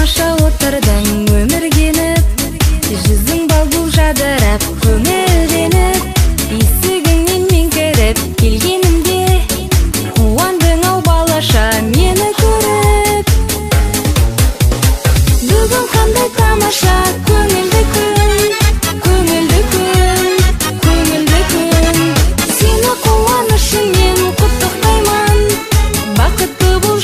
тамаша отырдың өміргеніп, жүзің балбул жадырап көңілденіп, есігіңнен мен кіріп келгенімде қуандың ау балаша мені көріп. Бүгін қандай тамаша көңілді күн, көңілді күн, көңілді күн. Сені қуанышыңмен құттықтаймын, бақытты бол